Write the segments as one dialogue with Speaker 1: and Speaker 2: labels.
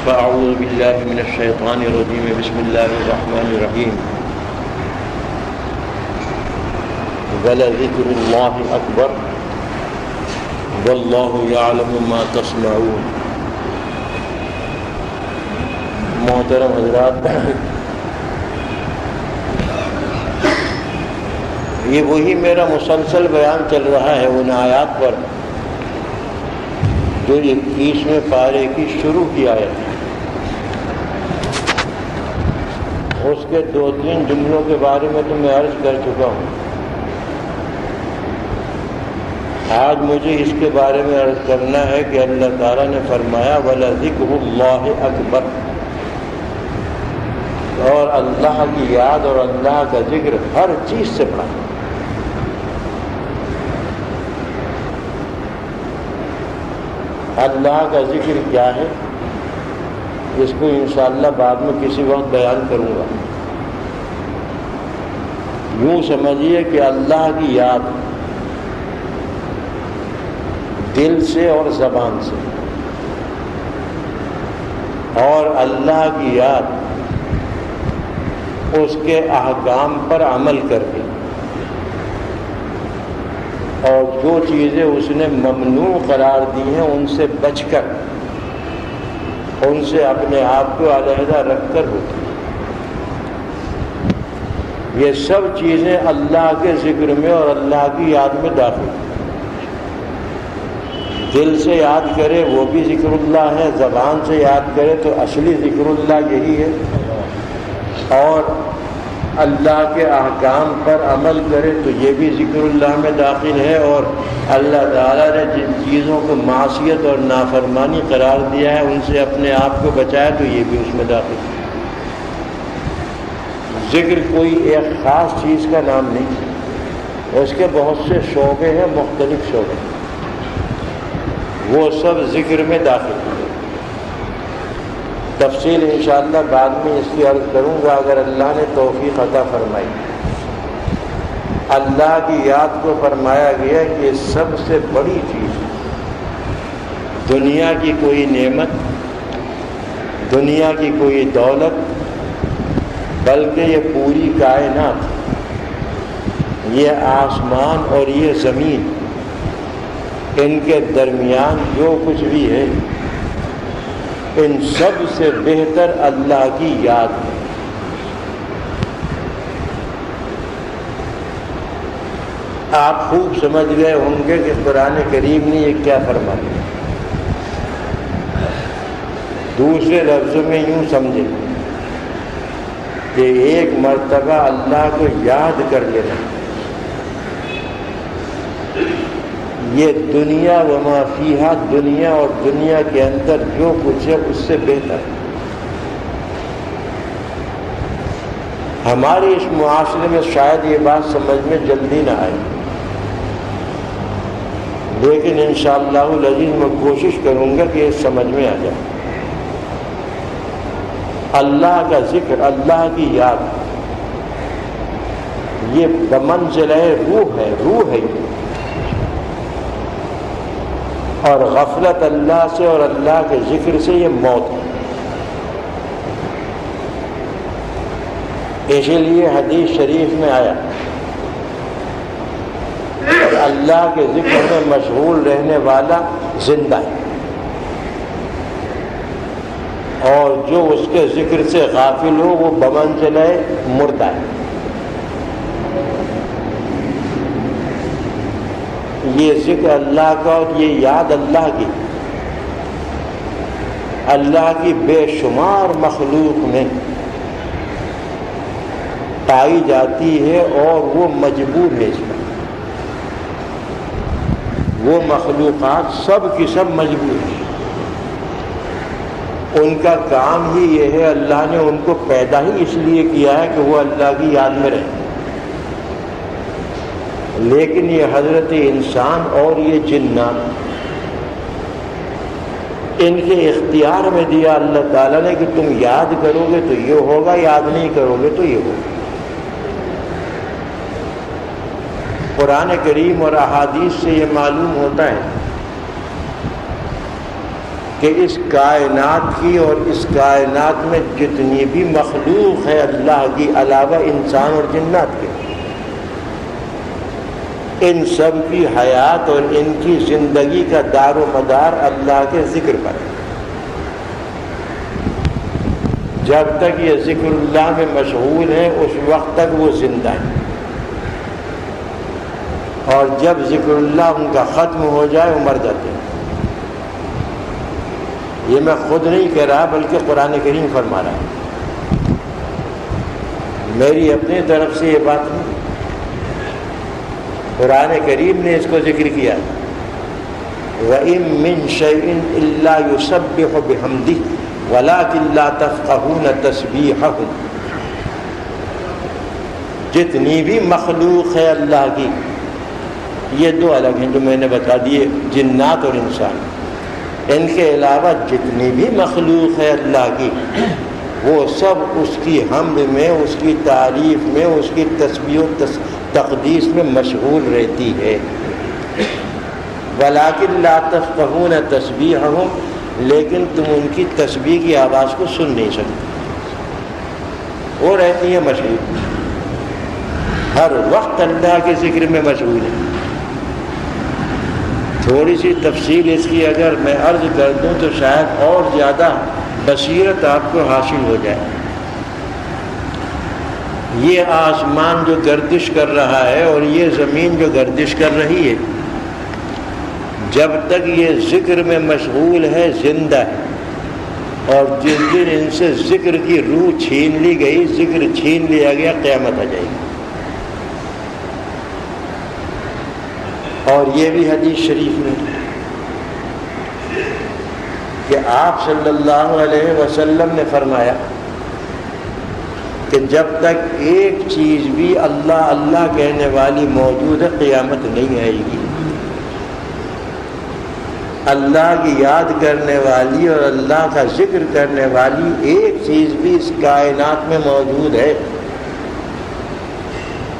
Speaker 1: فأعوذ بالله من الشيطان الرجيم بسم الله الرحمن الرحيم ولذكر الله أكبر والله يعلم ما تصنعون۔ محترم حضرات، یہ وہی میرا مسلسل بیان چل رہا ہے ان آیات پر جو 21ویں پارے کی شروع کی آیت ہے۔ اس کے 2-3 جملوں کے بارے میں تو میں عرض کر چکا ہوں۔ آج مجھے اس کے بارے میں عرض کرنا ہے کہ اللہ تعالیٰ نے فرمایا وَلَذِكْرُ اللَّهِ أَكْبَرُ، اور اللہ کی یاد اور اللہ کا ذکر ہر چیز سے بڑا ہے۔ اللہ کا ذکر کیا ہے اس کو انشاءاللہ بعد میں کسی وقت بیان کروں گا۔ یوں سمجھیے کہ اللہ کی یاد دل سے اور زبان سے، اور اللہ کی یاد اس کے احکام پر عمل کر کے، اور جو چیزیں اس نے ممنوع قرار دی ہیں ان سے بچ کر، ان سے اپنے آپ کو علیحدہ رکھ کر ہوتی ہیں۔ یہ سب چیزیں اللہ کے ذکر میں اور اللہ کی یاد میں داخل ہیں۔ دل سے یاد کرے وہ بھی ذکر اللہ ہے، زبان سے یاد کرے تو اصلی ذکر اللہ یہی ہے، اور اللہ کے احکام پر عمل کرے تو یہ بھی ذکر اللہ میں داخل ہے، اور اللہ تعالیٰ نے جن چیزوں کو معصیت اور نافرمانی قرار دیا ہے ان سے اپنے آپ کو بچایا تو یہ بھی اس میں داخل ہے۔ ذکر کوئی ایک خاص چیز کا نام نہیں، اس کے بہت سے شعبے ہیں، مختلف شعبے، وہ سب ذکر میں داخل ہیں۔ تفصیل انشاءاللہ بعد میں اس کی عرض کروں گا اگر اللہ نے توفیق عطا فرمائی۔ اللہ کی یاد کو فرمایا گیا کہ سب سے بڑی چیز، دنیا کی کوئی نعمت، دنیا کی کوئی دولت، بلکہ یہ پوری کائنات، یہ آسمان اور یہ زمین، ان کے درمیان جو کچھ بھی ہے، ان سب سے بہتر اللہ کی یاد ہے۔ آپ خوب سمجھ گئے ہوں گے کہ قرآن کریم نے یہ کیا فرمایا۔ دوسرے لفظوں میں یوں سمجھیں کہ ایک مرتبہ اللہ کو یاد کر لینا، یہ دنیا و ما فیہا، دنیا اور دنیا کے اندر جو کچھ ہے اس سے بہتر ہے۔ ہمارے اس معاشرے میں شاید یہ بات سمجھ میں جلدی نہ آئے، لیکن انشاءاللہ العزیز میں کوشش کروں گا کہ یہ سمجھ میں آ جائے۔ اللہ کا ذکر، اللہ کی یاد، یہ بمنزلہ روح ہے، روح ہے یہ، اور غفلت اللہ سے اور اللہ کے ذکر سے یہ موت ہے۔ اسی لیے حدیث شریف میں آیا کہ اللہ کے ذکر میں مشغول رہنے والا زندہ ہے، اور جو اس کے ذکر سے غافل ہو وہ بمنزلہ مردہ ہے۔ یہ ذکر اللہ کا اور یہ یاد اللہ کی بے شمار مخلوق میں پائی جاتی ہے، اور وہ مجبور ہے اس پر۔ وہ مخلوقات سب کی سب مجبور ہیں، ان کا کام ہی یہ ہے، اللہ نے ان کو پیدا ہی اس لیے کیا ہے کہ وہ اللہ کی یاد میں رہیں۔ لیکن یہ حضرت انسان اور یہ جنات، ان کے اختیار میں دیا اللہ تعالیٰ نے کہ تم یاد کرو گے تو یہ ہوگا، یاد نہیں کرو گے تو یہ ہوگا۔ قرآن کریم اور احادیث سے یہ معلوم ہوتا ہے کہ اس کائنات کی اور اس کائنات میں جتنی بھی مخلوق ہے اللہ کی علاوہ انسان اور جنات کے، ان سب کی حیات اور ان کی زندگی کا دار و مدار اللہ کے ذکر پر ہے۔ جب تک یہ ذکر اللہ میں مشغول ہیں اس وقت تک وہ زندہ ہیں، اور جب ذکر اللہ ان کا ختم ہو جائے وہ مر جاتے ہیں۔ یہ میں خود نہیں کہہ رہا بلکہ قرآن کریم فرما رہا ہے، میری اپنی طرف سے یہ بات نہیں، قرآن کریم نے اس کو ذکر کیا۔ وَإِن مِّن شَيْءٍ إِلَّا يُسَبِّحُ بِحَمْدِهِ وَلَٰكِن لَّا تَفْقَهُونَ تَسْبِيحَهُمْ، جتنی بھی مخلوق ہے اللہ کی، یہ دو الگ ہیں جو میں نے بتا دیے، جنات اور انسان، ان کے علاوہ جتنی بھی مخلوق ہے اللہ کی وہ سب اس کی حمد میں، اس کی تعریف میں، اس کی تسبیح و تقدیس میں مشغول رہتی ہے۔ وَلَٰكِن لَّا تَفْقَهُونَ تَسْبِيحَهُمْ، لیکن تم ان کی تسبیح کی آواز کو سن نہیں سکتے، وہ رہتی ہیں مشغول، ہر وقت اللہ کے ذکر میں مشغول ہے۔ تھوڑی سی تفصیل اس کی اگر میں عرض کر دوں تو شاید اور زیادہ بصیرت آپ کو حاصل ہو جائے۔ یہ آسمان جو گردش کر رہا ہے اور یہ زمین جو گردش کر رہی ہے، جب تک یہ ذکر میں مشغول ہے زندہ ہے، اور جس دن ان سے ذکر کی روح چھین لی گئی، ذکر چھین لیا گیا، قیامت آ جائے گی۔ اور یہ بھی حدیث شریف میں کہ آپ صلی اللہ علیہ وسلم نے فرمایا کہ جب تک ایک چیز بھی اللہ اللہ کہنے والی موجود ہے قیامت نہیں آئے گی۔ اللہ کی یاد کرنے والی اور اللہ کا ذکر کرنے والی ایک چیز بھی اس کائنات میں موجود ہے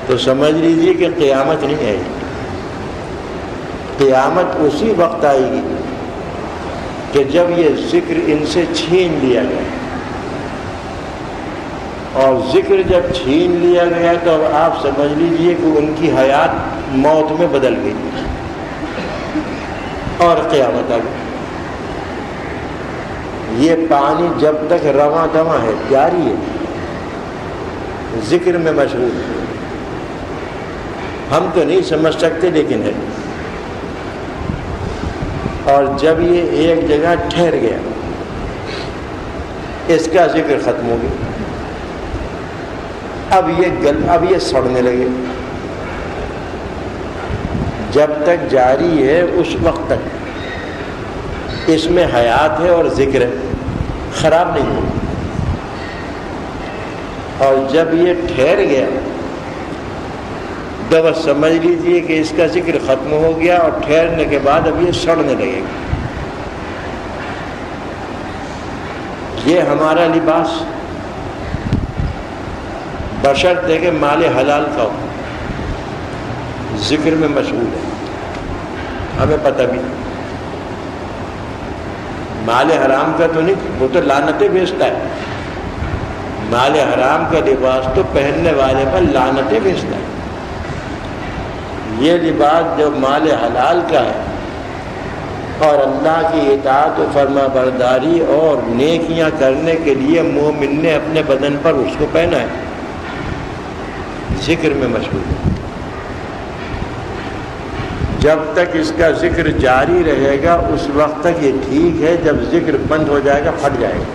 Speaker 1: تو سمجھ لیجیے کہ قیامت نہیں آئے گی۔ قیامت اسی وقت آئے گی کہ جب یہ ذکر ان سے چھین لیا گیا، اور ذکر جب چھین لیا گیا تو اب آپ سمجھ لیجئے کہ ان کی حیات موت میں بدل گئی اور قیامت آ گئی۔ یہ پانی جب تک رواں دواں ہے، جاری ہے، ذکر میں مشغول ہے، ہم تو نہیں سمجھ سکتے لیکن ہے۔ اور جب یہ ایک جگہ ٹھہر گیا، اس کا ذکر ختم ہو گیا، اب یہ سڑنے لگے، جب تک جاری ہے اس وقت تک اس میں حیات ہے اور ذکر ہے، خراب نہیں ہوگی۔ اور جب یہ ٹھہر گیا تو بس سمجھ لیجئے کہ اس کا ذکر ختم ہو گیا، اور ٹھہرنے کے بعد اب یہ سڑنے لگے گا۔ یہ ہمارا لباس بشرطے کہ مال حلال کا ہو، ذکر میں مشغول ہے، ہمیں پتہ بھی مال حرام کا تو نہیں، وہ تو لعنتیں بیچتا ہے۔ مال حرام کا لباس تو پہننے والے پر لعنتیں بیچتا ہے۔ یہ لباس جو مال حلال کا ہے اور اللہ کی اطاعت و فرما برداری اور نیکیاں کرنے کے لیے مومن نے اپنے بدن پر اس کو پہنا ہے، ذکر میں مشغول ہے۔ جب تک اس کا ذکر جاری رہے گا اس وقت تک یہ ٹھیک ہے، جب ذکر بند ہو جائے گا پھٹ جائے گا،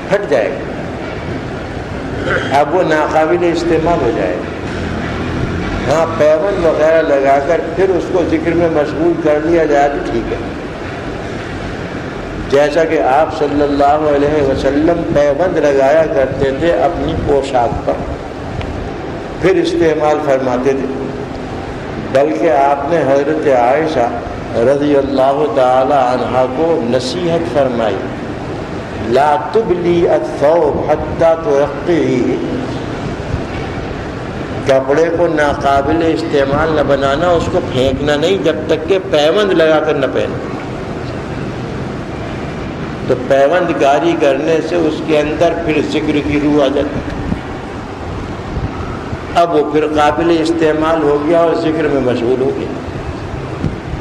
Speaker 1: پھٹ جائے گا، اب وہ ناقابل استعمال ہو جائے گا۔ ہاں پیوند وغیرہ لگا کر پھر اس کو ذکر میں مشغول کر لیا جائے تو ٹھیک ہے، جیسا کہ آپ صلی اللہ علیہ وسلم پیوند لگایا کرتے تھے اپنی پوشاک پر، پھر استعمال فرماتے تھے۔ بلکہ آپ نے حضرت عائشہ رضی اللہ تعالی عنہا کو نصیحت فرمائی، لا تبلی الثوب حتی ترقیہ، کپڑے کو ناقابل استعمال نہ بنانا، اس کو پھینکنا نہیں جب تک کہ پیوند لگا کر نہ پہنے۔ تو پیوند کاری کرنے سے اس کے اندر پھر ذکر کی روح آ جاتی، اب وہ پھر قابل استعمال ہو گیا اور ذکر میں مشغول ہو گیا۔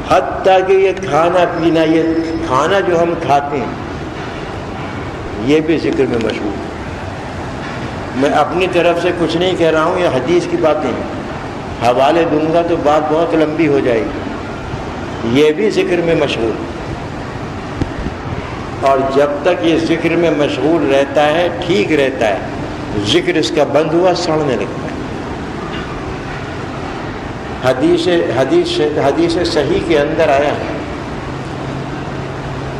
Speaker 1: حتیٰ کہ یہ کھانا پینا، یہ کھانا جو ہم کھاتے ہیں یہ بھی ذکر میں مشغول ہے۔ میں اپنی طرف سے کچھ نہیں کہہ رہا ہوں، یہ حدیث کی باتیں ہیں، حوالے دوں گا تو بات بہت لمبی ہو جائے گی۔ یہ بھی ذکر میں مشغول، اور جب تک یہ ذکر میں مشغول رہتا ہے ٹھیک رہتا ہے، ذکر اس کا بند ہوا سڑنے لگتا ہے۔ حدیث صحیح کے اندر آیا ہے،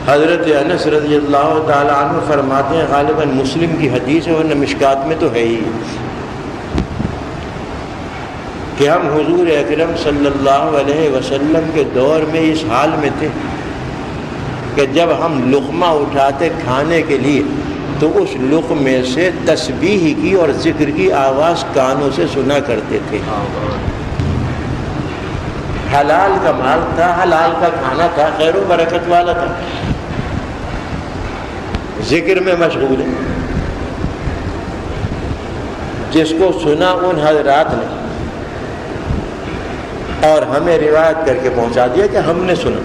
Speaker 1: حضرت انس رضی اللہ تعالیٰ عنہ فرماتے ہیں، غالباً مسلم کی حدیث ہے ورنہ مشکات میں تو ہے ہی، کہ ہم حضور اکرم صلی اللہ علیہ وسلم کے دور میں اس حال میں تھے کہ جب ہم لقمہ اٹھاتے کھانے کے لیے تو اس لقمے سے تسبیح کی اور ذکر کی آواز کانوں سے سنا کرتے تھے۔ حلال کا مال تھا، حلال کا کھانا تھا، خیر و برکت والا تھا، ذکر میں مشغول ہے۔ جس کو سنا ان حضرات نے اور ہمیں روایت کر کے پہنچا دیا کہ ہم نے سنا،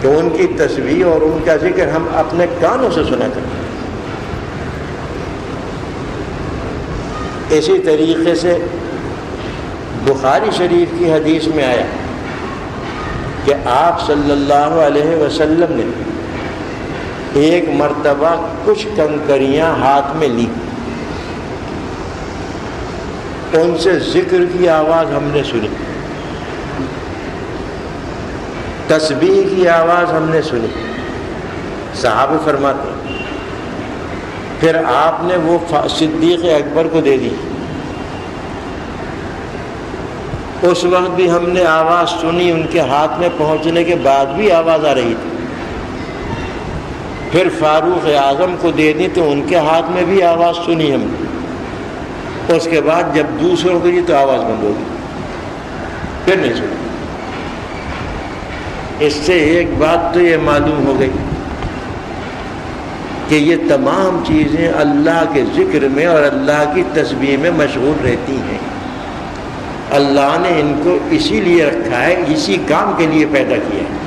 Speaker 1: کہ ان کی تسبیح اور ان کا ذکر ہم اپنے کانوں سے سنا کرتے ہیں۔ اسی طریقے سے بخاری شریف کی حدیث میں آیا کہ آپ صلی اللہ علیہ وسلم نے ایک مرتبہ کچھ کنکریاں ہاتھ میں لی، ان سے ذکر کی آواز ہم نے سنی، تسبیح کی آواز ہم نے سنی۔ صحابہ فرماتے ہیں پھر آپ نے وہ صدیق اکبر کو دے دی، اس وقت بھی ہم نے آواز سنی، ان کے ہاتھ میں پہنچنے کے بعد بھی آواز آ رہی تھی۔ پھر فاروق اعظم کو دے دی تو ان کے ہاتھ میں بھی آواز سنی ہم نے، اس کے بعد جب دوسروں کو دی تو آواز بند ہو گئی، پھر نہیں سنی۔ اس سے ایک بات تو یہ معلوم ہو گئی کہ یہ تمام چیزیں اللہ کے ذکر میں اور اللہ کی تسبیح میں مشغول رہتی ہیں۔ اللہ نے ان کو اسی لیے رکھا ہے، اسی کام کے لیے پیدا کیا ہے۔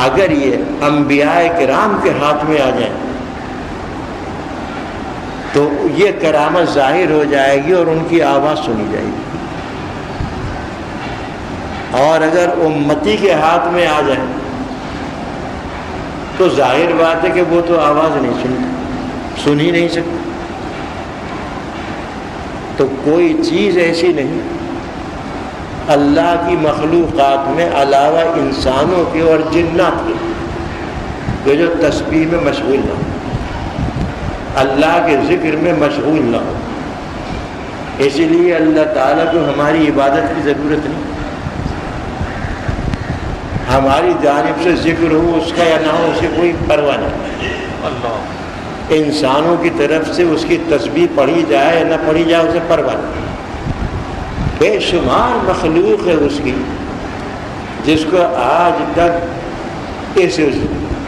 Speaker 1: اگر یہ انبیاء کرام کے ہاتھ میں آ جائیں تو یہ کرامت ظاہر ہو جائے گی اور ان کی آواز سنی جائے گی، اور اگر امتی کے ہاتھ میں آ جائیں تو ظاہر بات ہے کہ وہ تو آواز نہیں سن ہی نہیں سکتی۔ تو کوئی چیز ایسی نہیں اللہ کی مخلوقات میں علاوہ انسانوں کے اور جنات کے جو تسبیح میں مشغول نہ ہو، اللہ کے ذکر میں مشغول نہ ہو۔ اسی لیے اللہ تعالیٰ کو ہماری عبادت کی ضرورت نہیں، ہماری جانب سے ذکر ہو اس کا یا نہ ہو اسے کوئی پرواہ نہیں۔ انسانوں کی طرف سے اس کی تسبیح پڑھی جائے یا نہ پڑھی جائے اسے پرواہ نہیں۔ بے شمار مخلوق ہے اس کی جس کو آج تک اس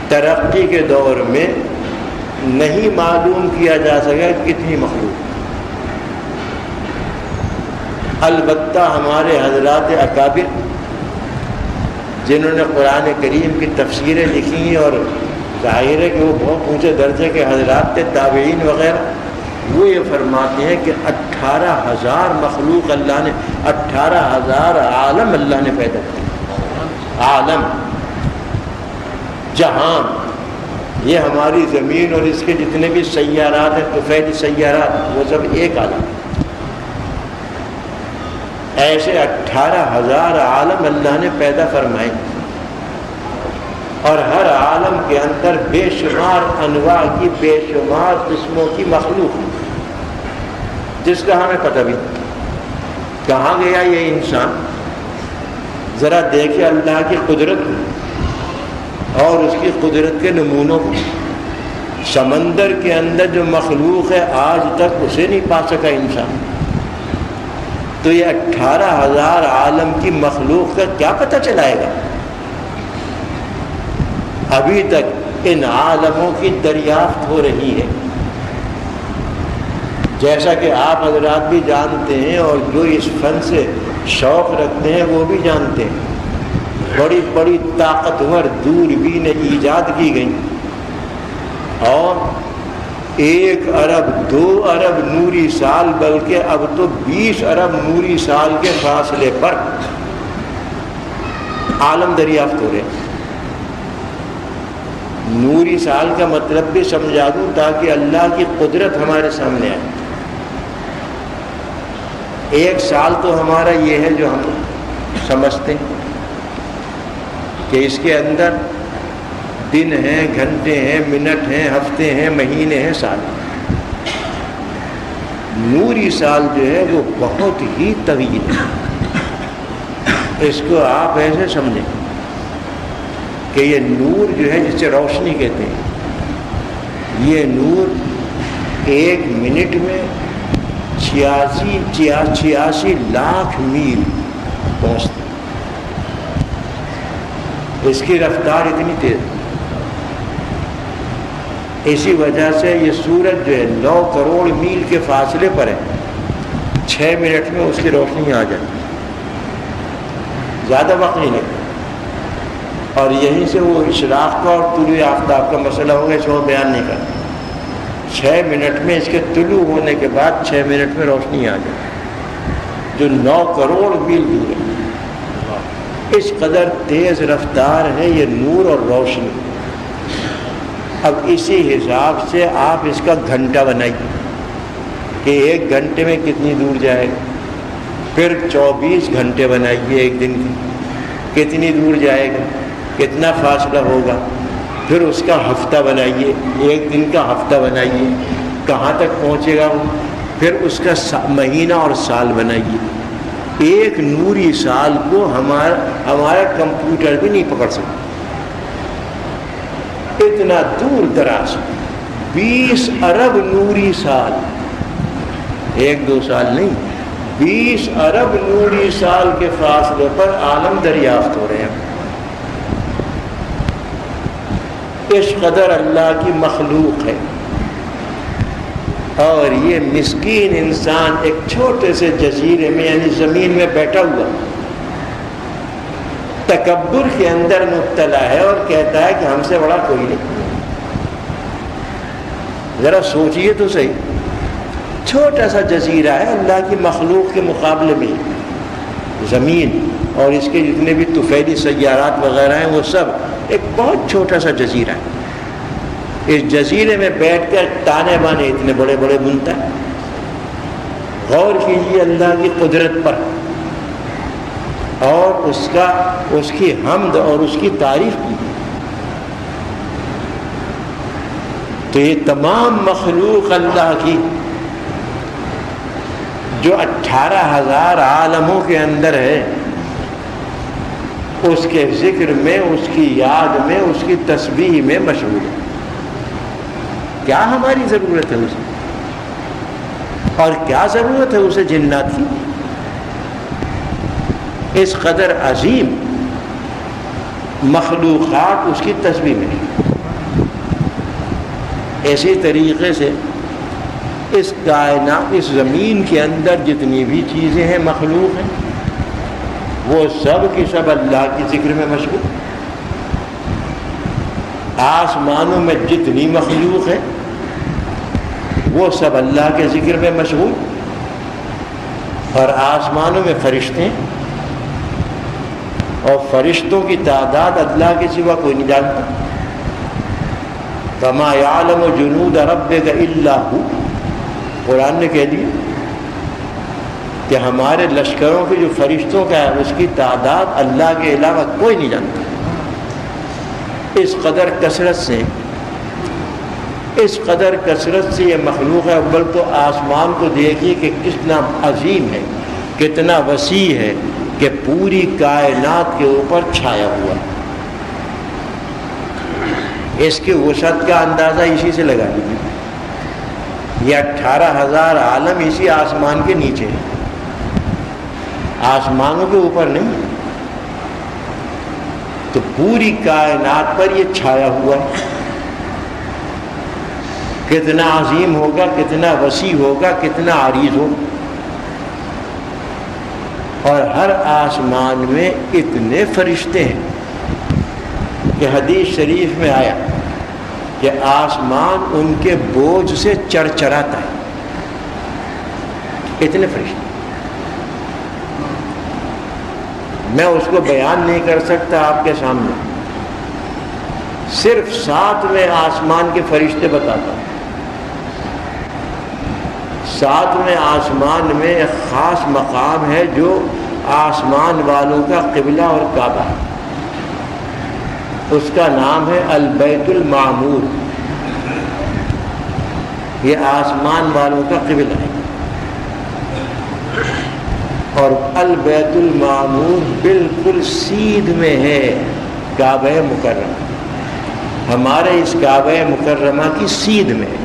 Speaker 1: ترقی کے دور میں نہیں معلوم کیا جا سکا کتنی مخلوق۔ البتہ ہمارے حضرات اکابر جنہوں نے قرآن کریم کی تفسیریں لکھی ہیں، اور ظاہر ہے کہ وہ بہت اونچے درجے کے حضرات تھے، تابعین وغیرہ، وہ یہ فرماتے ہیں کہ 18,000 مخلوق اللہ نے، 18,000 عالم اللہ نے پیدا کیا۔ عالم، جہان، یہ ہماری زمین اور اس کے جتنے بھی سیارات ہیں، طفیلی سیارات، وہ سب ایک عالم۔ ایسے 18,000 عالم اللہ نے پیدا فرمائے، اور ہر عالم کے اندر بے شمار انواع کی، بے شمار قسموں کی مخلوق، جس کا ہمیں پتہ بھی نہیں کہاں گیا یہ انسان۔ ذرا دیکھے اللہ کی قدرت اور اس کی قدرت کے نمونوں کو سمندر کے اندر جو مخلوق ہے آج تک اسے نہیں پا سکا انسان، تو یہ 18,000 عالم کی مخلوق کا کیا پتہ چلائے گا؟ ابھی تک ان عالموں کی دریافت ہو رہی ہے، جیسا کہ آپ حضرات بھی جانتے ہیں اور جو اس فن سے شوق رکھتے ہیں وہ بھی جانتے ہیں، بڑی بڑی طاقتور دوربینیں ایجاد کی گئیں اور 1 ارب 2 ارب نوری سال بلکہ اب تو 20 ارب نوری سال کے فاصلے پر عالم دریافت ہو رہے ہیں۔ نوری سال کا مطلب بھی سمجھا دوں تاکہ اللہ کی قدرت ہمارے سامنے آئے۔ 1 سال تو ہمارا یہ ہے جو ہم سمجھتے ہیں کہ اس کے اندر دن ہیں، گھنٹے ہیں، منٹ ہیں، ہفتے ہیں، مہینے ہیں، سال۔ نوری سال جو ہے وہ بہت ہی طویل ہے۔ اس کو آپ ایسے سمجھیں کہ یہ نور جو ہے جسے روشنی کہتے ہیں، یہ نور 1 منٹ میں 86 لاکھ میل پہنچتا ہے۔ اس کی رفتار اتنی تیز ہے، اسی وجہ سے یہ سورج جو ہے 9 کروڑ میل کے فاصلے پر ہے، 6 منٹ میں اس کی روشنی آ جاتی ہے، زیادہ وقت نہیں لگتا۔ اور یہیں سے وہ اشراق کا اور طلوع آفتاب کا مسئلہ ہوگا، اس کو بیان نہیں کرتا۔ 6 منٹ میں اس کے طلوع ہونے کے بعد 6 منٹ میں روشنی آ جاتی، جو 9 کروڑ میل دور ہے۔ اس قدر تیز رفتار ہے یہ نور اور روشنی۔ اب اسی حساب سے آپ اس کا گھنٹہ بنائیے کہ 1 گھنٹے میں کتنی دور جائے گا، پھر 24 گھنٹے بنائیے ایک دن کی، کتنی دور جائے گا، کتنا فاصلہ ہوگا، پھر اس کا ہفتہ بنائیے، 1 دن کا ہفتہ بنائیے، کہاں تک پہنچے گا وہ، پھر اس کا مہینہ اور سال بنائیے۔ 1 نوری سال کو ہمارا کمپیوٹر بھی نہیں پکڑ سکتا، اتنا دور دراز۔ 20 ارب نوری سال، 1-2 سال نہیں، 20 ارب نوری سال کے فاصلے پر عالم دریافت ہو رہے ہیں۔ اس قدر اللہ کی مخلوق ہے، اور یہ مسکین انسان ایک چھوٹے سے جزیرے میں یعنی زمین میں بیٹھا ہوا تکبر کے اندر مبتلا ہے اور کہتا ہے کہ ہم سے بڑا کوئی نہیں۔ ذرا سوچئے تو صحیح، چھوٹا سا جزیرہ ہے اللہ کی مخلوق کے مقابلے میں، زمین اور اس کے جتنے بھی طفیلی سیارات وغیرہ ہیں وہ سب ایک بہت چھوٹا سا جزیرہ ہے۔ اس جزیرے میں بیٹھ کر تانے بانے اتنے بڑے بڑے بنتا ہے۔ غور کیجیے اللہ کی قدرت پر اور اس کی حمد اور اس کی تعریف کیجیے۔ تو یہ تمام مخلوق اللہ کی جو 18,000 عالموں کے اندر ہے، اس کے ذکر میں، اس کی یاد میں، اس کی تسبیح میں مشغول ہے۔ کیا ہماری ضرورت ہے اسے، اور کیا ضرورت ہے اسے جنات کی؟ اس قدر عظیم مخلوقات اس کی تسبیح میں۔ اسی طریقے سے اس کائنات، اس زمین کے اندر جتنی بھی چیزیں ہیں، مخلوق ہیں، وہ سب کی سب اللہ کی ذکر میں مشغول۔ آسمانوں میں جتنی مخلوق ہے وہ سب اللہ کے ذکر میں مشغول، اور آسمانوں میں فرشتے ہیں، اور فرشتوں کی تعداد اللہ کے سوا کوئی نہیں جانتا۔ کما یعلم جنود ربک الا ہو، قرآن نے کہہ دیا کہ ہمارے لشکروں کے جو فرشتوں کا ہے اس کی تعداد اللہ کے علاوہ کوئی نہیں جانتا۔ اس قدر کثرت سے یہ مخلوق ہے۔ اول تو آسمان کو دیکھیے کہ کتنا عظیم ہے، کتنا وسیع ہے، کہ پوری کائنات کے اوپر چھایا ہوا۔ اس کی وسعت کا اندازہ اسی سے لگا لیجیے. یہ 18,000 عالم اسی آسمان کے نیچے ہے، آسمانوں کے اوپر نہیں. تو پوری کائنات پر یہ چھایا ہوا ہے. کتنا عظیم ہوگا، کتنا وسیع ہوگا، کتنا عریض ہوگا. اور ہر آسمان میں اتنے فرشتے ہیں کہ حدیث شریف میں آیا کہ آسمان ان کے بوجھ سے چرچراتا ہے. اتنے فرشتے، میں اس کو بیان نہیں کر سکتا آپ کے سامنے. صرف 7ویں آسمان کے فرشتے بتاتا ہوں. 7ویں آسمان میں ایک خاص مقام ہے جو آسمان والوں کا قبلہ اور کعبہ ہے. اس کا نام ہے البیت المعمور. یہ آسمان والوں کا قبلہ ہے. اور البیت المعمور بالکل سیدھ میں ہے کعبہ مکرمہ. ہمارے اس کعبہ مکرمہ کی سیدھ میں ہے.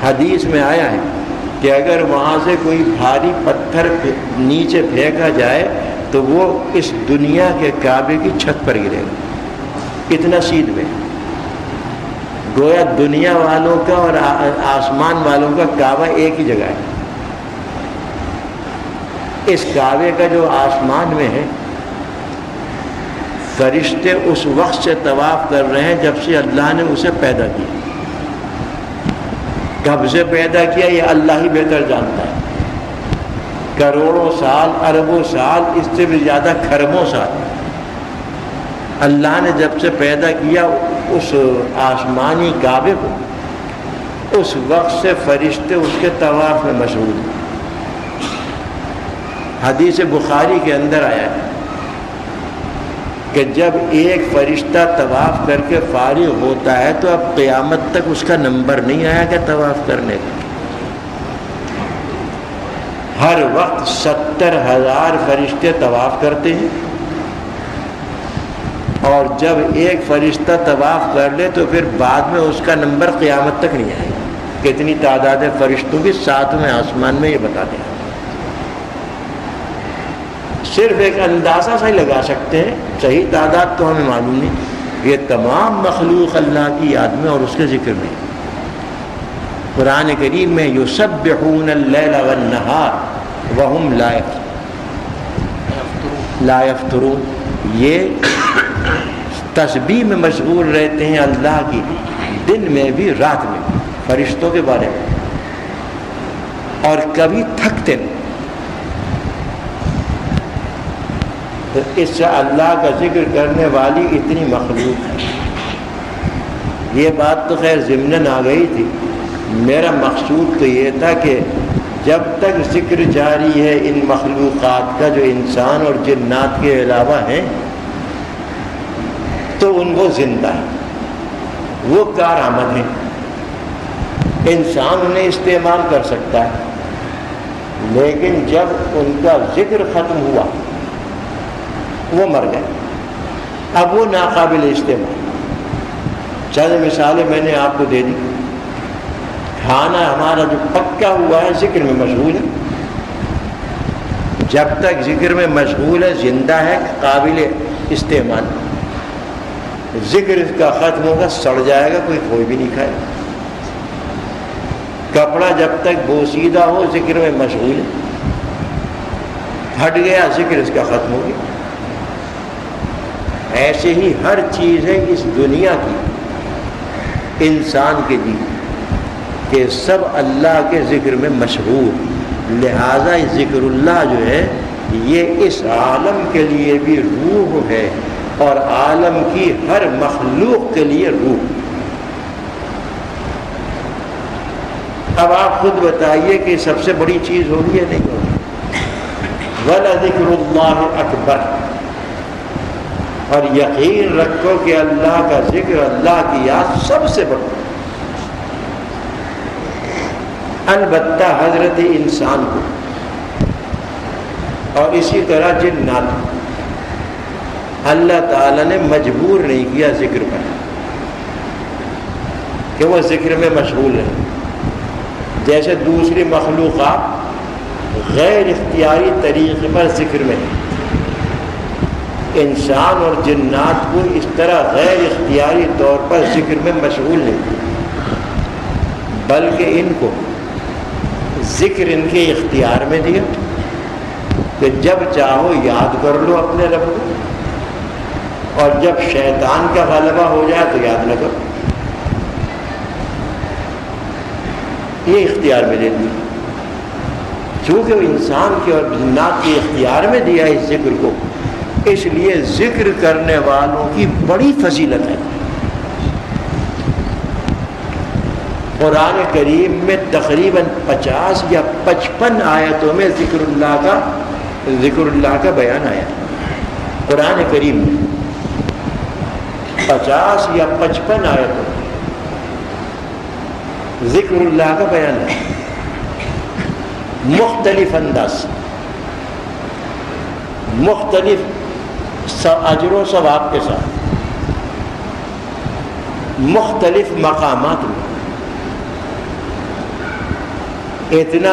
Speaker 1: حدیث میں آیا ہے کہ اگر وہاں سے کوئی بھاری پتھر نیچے پھینکا جائے تو وہ اس دنیا کے کعبے کی چھت پر گرے گا. اتنا سیدھ میں. گویا دنیا والوں کا اور آسمان والوں کا کعبہ ایک ہی جگہ ہے. اس کعبے کا جو آسمان میں ہے، فرشتے اس وقت سے طواف کر رہے ہیں جب سے اللہ نے اسے پیدا کیا. کب سے پیدا کیا یہ اللہ ہی بہتر جانتا ہے. کروڑوں سال، اربوں سال، اس سے بھی زیادہ کھربوں سال اللہ نے جب سے پیدا کیا اس آسمانی کعبے کو، اس وقت سے فرشتے اس کے طواف میں مشغول ہیں. حدیث بخاری کے اندر آیا ہے کہ جب ایک فرشتہ طواف کر کے فارغ ہوتا ہے تو اب قیامت تک اس کا نمبر نہیں آیا کہ طواف کرنے کا. ہر وقت 70,000 فرشتے طواف کرتے ہیں، اور جب ایک فرشتہ طواف کر لے تو پھر بعد میں اس کا نمبر قیامت تک نہیں آئے گا. کتنی تعداد فرشتوں کی 7ویں آسمان میں یہ بتاتے ہیں. صرف ایک اندازہ سا ہی لگا سکتے ہیں، صحیح تعداد تو ہمیں معلوم نہیں. یہ تمام مخلوق اللہ کی یاد میں اور اس کے ذکر میں. قرآن کریم میں یسبحون اللیل والنہار وہم لا یفترون، یہ تسبیح میں مشغول رہتے ہیں اللہ کی، دن میں بھی رات میں بھی، فرشتوں کے بارے میں، اور کبھی تھکتے نہیں. تو اس سے اللہ کا ذکر کرنے والی اتنی مخلوق ہے. یہ بات تو خیر ضمناً آ گئی تھی. میرا مقصود تو یہ تھا کہ جب تک ذکر جاری ہے ان مخلوقات کا جو انسان اور جنات کے علاوہ ہیں، تو ان کو زندہ ہے، وہ کارآمد ہیں. انسان انہیں استعمال کر سکتا ہے، لیکن جب ان کا ذکر ختم ہوا وہ مر گئے. اب وہ ناقابل استعمال. چند مثالیں میں نے آپ کو دے دی. کھانا ہمارا جو پکا ہوا ہے ذکر میں مشغول ہے، جب تک ذکر میں مشغول ہے زندہ ہے، قابل استعمال. ذکر اس کا ختم ہوگا سڑ جائے گا، کوئی بھی نہیں کھائے. کپڑا جب تک بوسیدہ ہو ذکر میں مشغول ہے، پھٹ گیا ذکر اس کا ختم ہو گیا. ایسے ہی ہر چیز ہے اس دنیا کی، انسان کے لیے، کہ سب اللہ کے ذکر میں مشغول. لہذا ذکر اللہ جو ہے یہ اس عالم کے لیے بھی روح ہے اور عالم کی ہر مخلوق کے لیے روح. اب آپ خود بتائیے کہ سب سے بڑی چیز ہوگی یا نہیں ہوگی؟ وَلَذِكْرُ اللَّهِ أَكْبَرُ. اور یقین رکھو کہ اللہ کا ذکر، اللہ کی یاد سب سے بڑی. البتہ حضرت انسان کو اور اسی طرح جنات کو اللہ تعالیٰ نے مجبور نہیں کیا ذکر پر کہ وہ ذکر میں مشغول ہے. جیسے دوسری مخلوقات غیر اختیاری طریقے پر ذکر میں ہیں، انسان اور جنات کو اس طرح غیر اختیاری طور پر ذکر میں مشغول نہیں، بلکہ ان کو ذکر ان کے اختیار میں دیا کہ جب چاہو یاد کر لو اپنے رب کو، اور جب شیطان کا غلبہ ہو جائے تو یاد نہ کرو. یہ اختیار میں دے دیا. چونکہ انسان کے اور جنات کے اختیار میں دیا اس ذکر کو، اس لیے ذکر کرنے والوں کی بڑی فضیلت ہے. قرآن کریم میں تقریباً 50 یا 55 آیتوں میں ذکر اللہ کا بیان آیا. قرآن کریم میں 50 یا 55 آیتوں میں ذکر اللہ کا بیان ہے، مختلف انداز، مختلف اجر و ثواب کے ساتھ، مختلف مقامات میں. اتنا